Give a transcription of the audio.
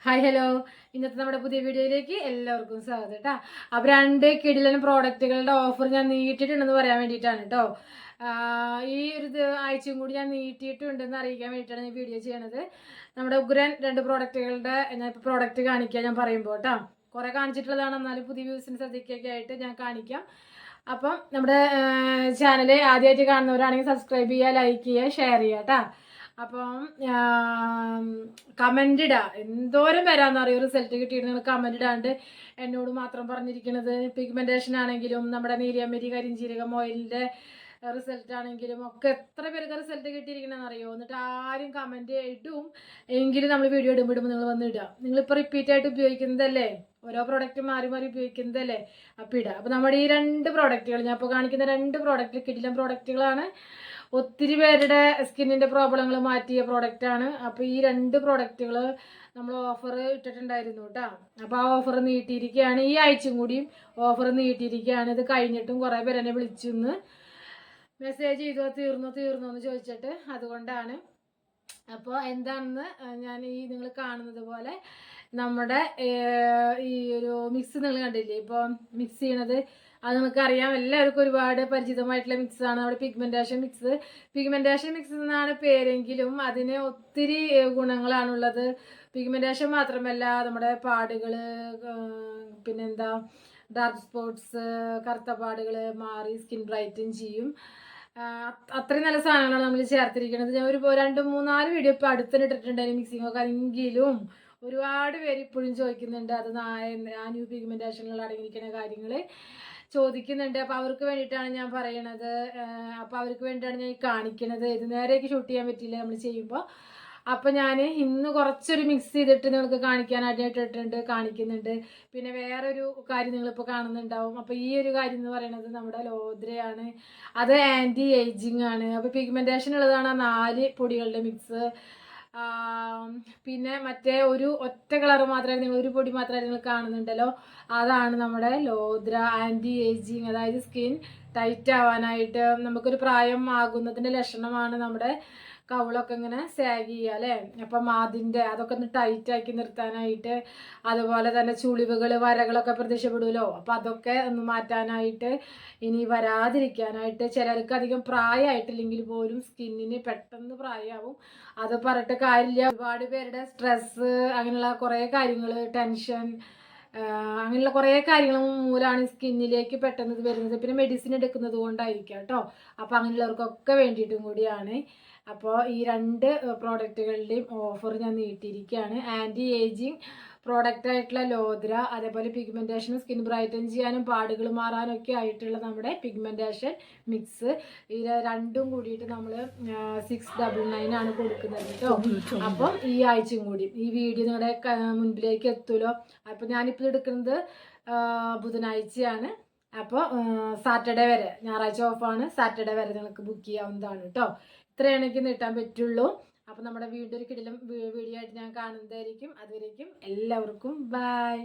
Hi hello, ഇന്നത്തെ നമ്മുടെ പുതിയ വീഡിയോയിലേക്ക് എല്ലാവർക്കും സ്വാഗതം കേട്ടോ. അപ്പോൾ 2 കിടിലൻ പ്രോഡക്റ്റുകളുടെ ഓഫർ ഞാൻ നീട്ടിയിട്ടുണ്ടെന്ന് പറയാൻ വേണ്ടിയിട്ടാണ് കേട്ടോ. ഈ ഒരു ആഴ്ചയും കൂടി ഞാൻ നീട്ടിയിട്ടുണ്ടെന്ന് അറിയിക്കാൻ വേണ്ടിയിട്ടാണ് ഈ വീഡിയോ ചെയ്യണത്. നമ്മുടെ ഉഗ്രൻ 2 പ്രോഡക്റ്റുകളുടെ ഞാൻ ഇപ്പോൾ പ്രോഡക്റ്റ് കാണിക്കാം ഞാൻ പറയുമ്പോൾ കേട്ടോ. കുറേ കാണിച്ചിട്ടുള്ളതാണ്, എന്നാലും പുതിയ വ്യൂസിന് ശ്രദ്ധിക്കുകയൊക്കെ ആയിട്ട് ഞാൻ കാണിക്കാം. അപ്പം നമ്മുടെ ചാനൽ ആദ്യമായിട്ട് കാണുന്നവരാണെങ്കിൽ സബ്സ്ക്രൈബ് ചെയ്യുക, ലൈക്ക് ചെയ്യുക, ഷെയർ ചെയ്യുക കേട്ടോ. അപ്പം കമൻ്റ് ഇടുക, എന്തോരം വരാമെന്നറിയോ റിസൾട്ട് കിട്ടിയിട്ട്. നിങ്ങൾ കമൻ്റ് ഇടാണ്ട് എന്നോട് മാത്രം പറഞ്ഞിരിക്കുന്നത് പിഗ്മെൻറ്റേഷൻ ആണെങ്കിലും നമ്മുടെ നീലിയമ്മരി കരിഞ്ചീരകം ഓയിലിൻ്റെ റിസൾട്ട് ആണെങ്കിലും ഒക്കെ എത്ര പേർക്ക് റിസൾട്ട് കിട്ടിയിരിക്കണമെന്ന് അറിയോ. എന്നിട്ട് ആരും കമൻറ്റ് ഇടും എങ്കിലും നമ്മൾ വീഡിയോ ഇടുമ്പോൾ നിങ്ങൾ വന്ന് ഇടുക. നിങ്ങളിപ്പോൾ റിപ്പീറ്റായിട്ട് ഉപയോഗിക്കുന്നതല്ലേ, ഓരോ പ്രോഡക്റ്റ് മാറി മാറി ഉപയോഗിക്കുന്നതല്ലേ, അപ്പോൾ ഇടുക. അപ്പോൾ നമ്മുടെ ഈ 2 പ്രോഡക്റ്റുകൾ ഞാൻ ഇപ്പോൾ കാണിക്കുന്ന 2 പ്രോഡക്റ്റ് കിടിലൻ പ്രോഡക്റ്റുകളാണ്. ഒത്തിരി പേരുടെ സ്കിന്നിൻ്റെ പ്രോബ്ലങ്ങൾ മാറ്റിയ പ്രോഡക്റ്റാണ്. അപ്പോൾ ഈ 2 പ്രോഡക്റ്റുകൾ നമ്മൾ ഓഫർ ഇട്ടിട്ടുണ്ടായിരുന്നു കേട്ടോ. അപ്പോൾ ആ ഓഫർ നീട്ടിയിരിക്കുകയാണ്, ഈ ആഴ്ചയും കൂടിയും ഓഫർ നീട്ടിയിരിക്കുകയാണ്. ഇത് കഴിഞ്ഞിട്ടും കുറേ പേര് എന്നെ വിളിച്ചെന്ന് മെസ്സേജ് ചെയ്തോ തീർന്നോ എന്ന് ചോദിച്ചിട്ട്, അതുകൊണ്ടാണ്. അപ്പോൾ എന്താണെന്ന് ഞാൻ ഈ നിങ്ങൾ കാണുന്നത് പോലെ നമ്മുടെ ഈ ഒരു മിക്സ് നിങ്ങൾ കണ്ടില്ലേ, ഇപ്പോൾ മിക്സ് ചെയ്യണത് അത് നമുക്കറിയാം, എല്ലാവർക്കും ഒരുപാട് പരിചിതമായിട്ടുള്ള മിക്സാണ് നമ്മുടെ പിഗ്മെൻറ്റേഷൻ മിക്സ്. പിഗ്മെൻറ്റേഷൻ മിക്സ് എന്നാണ് പേരെങ്കിലും അതിന് ഒത്തിരി ഗുണങ്ങളാണുള്ളത്. പിഗ്മെൻറ്റേഷൻ മാത്രമല്ല, നമ്മുടെ പാടുകൾ, പിന്നെന്താ ഡാർക്ക് സ്പോട്ട്സ്, കറുത്ത പാടുകൾ മാറി സ്കിൻ ബ്രൈറ്റൻ ചെയ്യും. അത്രയും നല്ല സാധനങ്ങളാണ് നമ്മൾ ചേർത്തിരിക്കുന്നത്. ഞാൻ ഒരു 2-3-4 വീഡിയോ ഇപ്പോൾ അടുത്തന്നെ ഇട്ടിട്ടുണ്ടായിരുന്നു മിക്സിംഗ് ഒക്കെ. എങ്കിലും ഒരുപാട് പേര് ഇപ്പോഴും ചോദിക്കുന്നുണ്ട്, അത് ന്യൂ പിഗ്മെൻറ്റേഷനിൽ അടങ്ങിയിരിക്കുന്ന കാര്യങ്ങൾ ചോദിക്കുന്നുണ്ട്. അപ്പോൾ അവർക്ക് വേണ്ടിയിട്ടാണ് ഞാൻ പറയണത്. അപ്പോൾ അവർക്ക് വേണ്ടിയിട്ടാണ് ഞാൻ ഈ കാണിക്കണത്. ഇത് നേരേക്ക് ഷൂട്ട് ചെയ്യാൻ പറ്റില്ല നമ്മൾ ചെയ്യുമ്പോൾ. അപ്പോൾ ഞാൻ ഇന്ന് കുറച്ചൊരു മിക്സ് ചെയ്തിട്ട് നിങ്ങൾക്ക് കാണിക്കാനായിട്ട് കാണിക്കുന്നുണ്ട്. പിന്നെ വേറൊരു കാര്യം നിങ്ങളിപ്പോൾ കാണുന്നുണ്ടാവും. അപ്പോൾ ഈ ഒരു കാര്യം എന്ന് പറയുന്നത് നമ്മുടെ ലോദ്രയാണ്. അത് ആൻറ്റി ഏജിങ് ആണ്. അപ്പോൾ പിഗ്മെൻറ്റേഷൻ ഉള്ളതാണ് 4 പൊടികളുടെ മിക്സ്. പിന്നെ മറ്റേ ഒരു ഒറ്റ കളർ മാത്രമേ നിങ്ങൾ, ഒരു പൊടി മാത്രമേ നിങ്ങൾ കാണുന്നുണ്ടല്ലോ, അതാണ് നമ്മുടെ ലോദ്ര ആൻറ്റി ഏജിങ്. അതായത് സ്കിൻ ടൈറ്റ് ആവാനായിട്ട്, നമുക്കൊരു പ്രായം ആകുന്നതിൻ്റെ ലക്ഷണമാണ് നമ്മുടെ കവിളൊക്കെ ഇങ്ങനെ സാഗ് ചെയ്യുക അല്ലേ. അപ്പം അതൊക്കെ ഒന്ന് ടൈറ്റാക്കി നിർത്താനായിട്ട്, അതുപോലെ തന്നെ ചുളിവുകൾ വരകളൊക്കെ പ്രത്യക്ഷപ്പെടുമല്ലോ, അപ്പം അതൊക്കെ ഒന്ന് മാറ്റാനായിട്ട്, ഇനി വരാതിരിക്കാനായിട്ട്. ചിലർക്ക് അധികം പ്രായമായിട്ടില്ലെങ്കിൽ പോലും സ്കിന്നിന് പെട്ടെന്ന് പ്രായമാവും. അത് പറഞ്ഞിട്ട് കാര്യമില്ല. ഒരുപാട് പേരുടെ സ്ട്രെസ്സ്, അങ്ങനെയുള്ള കുറേ കാര്യങ്ങൾ, ടെൻഷൻ, അങ്ങനെയുള്ള കുറേ കാര്യങ്ങൾ മൂലമാണ് സ്കിന്നിലേക്ക് പെട്ടെന്ന് ഇത് വരുന്നത്. പിന്നെ മെഡിസിൻ എടുക്കുന്നത് കൊണ്ടായിരിക്കാം കേട്ടോ. അപ്പോൾ അങ്ങനെയുള്ളവർക്കൊക്കെ വേണ്ടിയിട്ടും കൂടിയാണ്. അപ്പോൾ ഈ 2 പ്രോഡക്റ്റുകളുടെയും ഓഫർ ഞാൻ നീട്ടിയിരിക്കുകയാണ്. ആൻറ്റി ഏജിങ് പ്രോഡക്റ്റ് ആയിട്ടുള്ള ലോദ്ര, അതേപോലെ പിഗ്മെൻറ്റേഷനും സ്കിൻ ബ്രൈറ്റൻ ചെയ്യാനും പാടുകൾ മാറാനൊക്കെ ആയിട്ടുള്ള നമ്മുടെ പിഗ്മെൻറ്റേഷൻ മിക്സ്. ഈ 2ഉം കൂടിയിട്ട് നമ്മൾ 699 ആണ് കൊടുക്കുന്നത് കേട്ടോ. അപ്പം ഈ ആഴ്ചയും കൂടി ഈ വീഡിയോ നിങ്ങളുടെ മുൻപിലേക്ക് എത്തുമല്ലോ. അപ്പോൾ ഞാനിപ്പോൾ എടുക്കുന്നത് ബുധനാഴ്ചയാണ്. അപ്പോൾ സാറ്റർഡേ വരെ, ഞായറാഴ്ച ഓഫാണ്, സാറ്റർഡേ വരെ നിങ്ങൾക്ക് ബുക്ക് ചെയ്യാവുന്നതാണ് കേട്ടോ. ഇത്രയാണ് എനിക്ക് നീട്ടാൻ പറ്റുള്ളൂ. അപ്പോൾ നമ്മുടെ വീണ്ടും ഒരു കിടിലം വീഡിയോ ആയിട്ട് ഞാൻ കാണുന്നതായിരിക്കും. അതുവരേക്കും എല്ലാവർക്കും ബൈ.